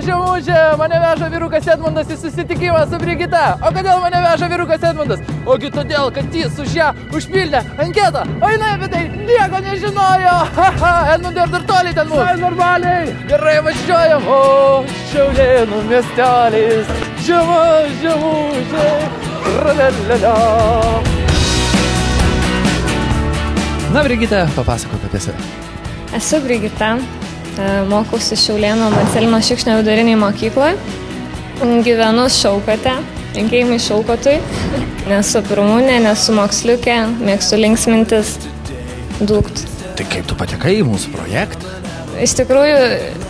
žemužė, mane veža vyrukas Edmundas į susitikimą su Brigita. O kodėl mane veža vyrukas Edmundas? Ogi todėl, kad jis už ją užpildė anketą. O jinai apie tai nieko nežinojo. Edmundai, ar dar toliai ten mūsų? Normaliai. Gerai važiuojam. O, Šiaulėnų miestelis. Žemužė. Ralelelio. Na, Brigita, papasakok apie save. Esu Brigita, mokausi Šiaulėnų Marcelino Šikšnio vidurinėje mokykloje. Gyvenu Šaukate, linkėjimai Šaukatui. Nesu pirmūnė, nesu moksliukė, mėgstu linksmintis, dūkt. Tai kaip tu patekai į mūsų projektą? Iš tikrųjų,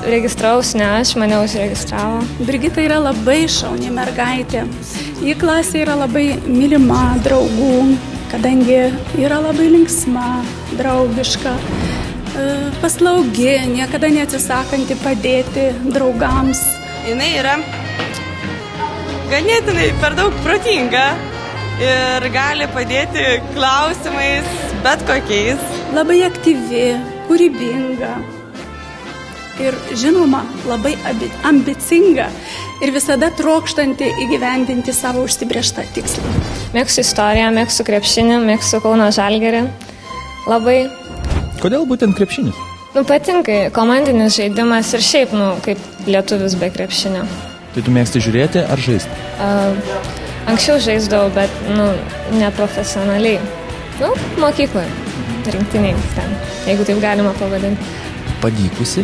registrausi ne aš, mane užregistravo. Brigita yra labai šauni mergaitė. Ji klasė yra labai mylima draugų, kadangi yra labai linksma, draugiška, paslaugi, niekada neatsisakanti padėti draugams. Jinai yra ganėtinai per daug protinga ir gali padėti klausimais bet kokiais. Labai aktyvi, kūrybinga ir žinoma labai ambicinga ir visada trokštanti įgyvendinti savo užsibrėžtą tikslą. Mėgstu istoriją, mėgstu krepšinį, mėgstu Kauno Žalgirį. Labai. Kodėl būtent krepšinis? Patinka komandinis žaidimas ir šiaip, kaip lietuvis be krepšinio. Tai tu mėgsti žiūrėti ar žaisti? Anksčiau žaisdavau, bet, neprofesionaliai. Mokykloje, rinktiniai ten, jeigu taip galima pavadinti. Padykusi?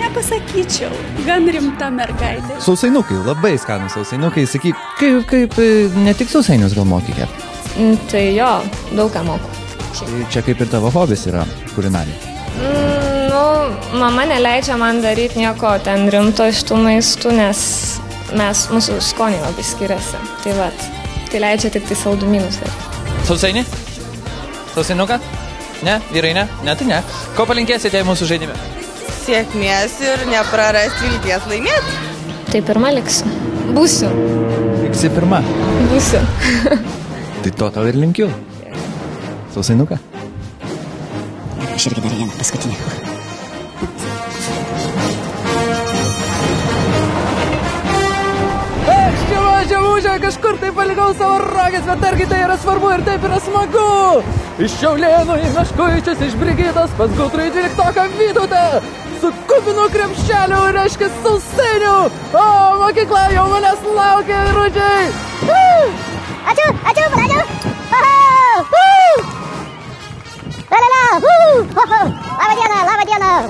Nepasakyčiau, gan rimta mergaitė. Sausainukai, labai skanūs sausainukai. Sakyk, kaip ne tik sausainius gal moki kepti? Tai jo, daug ką moku. Čia kaip ir tavo hobis yra kulinarija. Mama neleidžia man daryti nieko ten rimto iš tų maistų, nes mūsų skoniai labai skiriasi. Tai leidžia tik tai saldumynus. Sausainį? Sausainuką? Ne? Vyrai ne? Ne, tai ne. Ko palinkėsite į mūsų žaidimą? Sėkmės ir neprarasti vilties laimėti. Tai pirma liksiu. Būsiu. Liksi pirma? Būsiu. Tai to tau ir linkiu. Sausainuką? Aš irgi dar vieną paskutinį. Žemužė, kažkur tai palikau savo ragės, bet argi tai yra svarbu ir taip yra smagu. Iš Šiaulėnų į Meškuičius, iš Brigitos pas Gutrų į 12-oką Vytautą. Su kupinu krepšeliu, reiškia sausainių. O, mokykla jau manęs laukia, vyručiai. Ačiū, ačiū.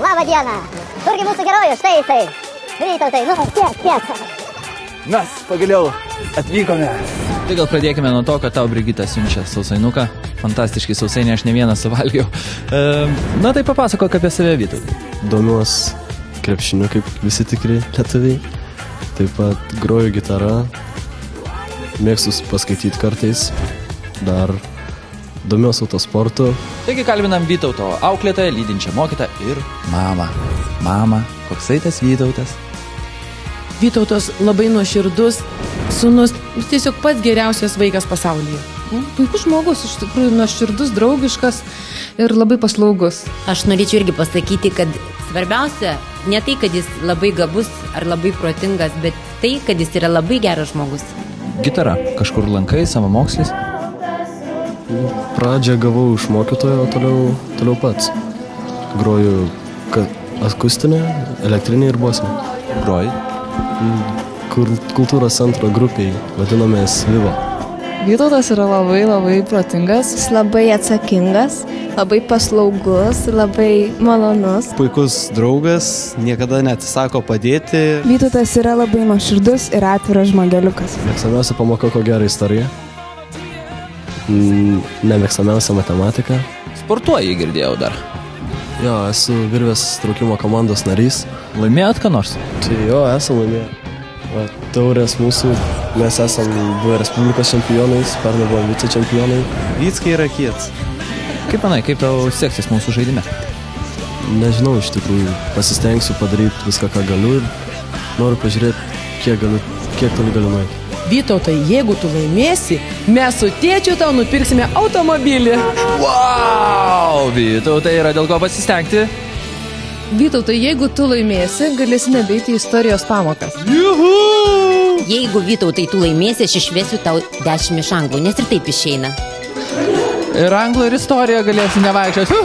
Labą dieną. Turgi mūsų herojus, štai jisai. Vytautai, tiek. Mes pagaliau atvykome. Tai gal pradėkime nuo to, kad tau Brigita siunčia sausainuką. Fantastiškai sausainiai, aš ne vieną suvalgiau. Na tai papasakok apie save, Vytautai. Domiuos krepšiniu, kaip visi tikri lietuviai. Taip pat groju gitarą. Mėgstu paskaityti kartais. Dar domiuos autosportu. Taigi kalbinam Vytauto auklėtoją, lydinčią mokytą ir mamą. Mama, koksai tas Vytautas? Vytautas labai nuoširdus, sūnus, tiesiog pats geriausias vaikas pasaulyje. Puikus žmogus, iš tikrųjų nuoširdus, draugiškas ir labai paslaugus. Aš norėčiau irgi pasakyti, kad svarbiausia ne tai, kad jis labai gabus ar labai protingas, bet tai, kad jis yra labai geras žmogus. Gitara, kažkur lankai, savamokslis? Pradžią gavau iš mokytojo, toliau pats. Groju akustinę, elektrinę ir bosinę. Groji? Kultūros centro grupiai, vadinamės Viva. Vytautas yra labai protingas, jis labai atsakingas, labai paslaugus, labai malonus. Puikus draugas, niekada neatsisako padėti. Vytautas yra labai nuoširdus ir atviras žmogeliukas. Mėgstamiausia pamoka ko gera istorija. Nemėgstamiausia matematika. Sportuoji, girdėjau dar. Jo, esu virvės traukimo komandos narys. Laimėjot ką nors? Tai jo, esam laimėję. Taurės mūsų, mes esam buvę Respublikos čempionais, pernai buvom vicečempionai. Vyckai yra kiets. Kaip manai, kaip tau seksis mūsų žaidime? Nežinau, iš tikrųjų, pasistengsiu padaryti viską, ką galiu ir noriu pažiūrėti, kiek toli galiu nueiti. Vytautai, jeigu tu laimėsi, mes su tėčiu tau nupirksime automobilį. Wow, Vytautai, yra dėl ko pasistengti? Vytautai, jeigu tu laimėsi, galėsi nebeiti į istorijos pamokas. Jeigu Vytautai tu laimėsi, aš išvesiu tau 10 iš anglų, nes ir taip išeina. Ir anglų ir istoriją galėsi nevaikščioti.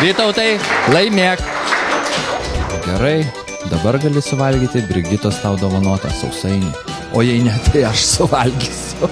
Vytautai, laimėk. Gerai, dabar gali suvalgyti Brigitos tau dovanotą sausainį. O jei ne, tai aš suvalgysiu.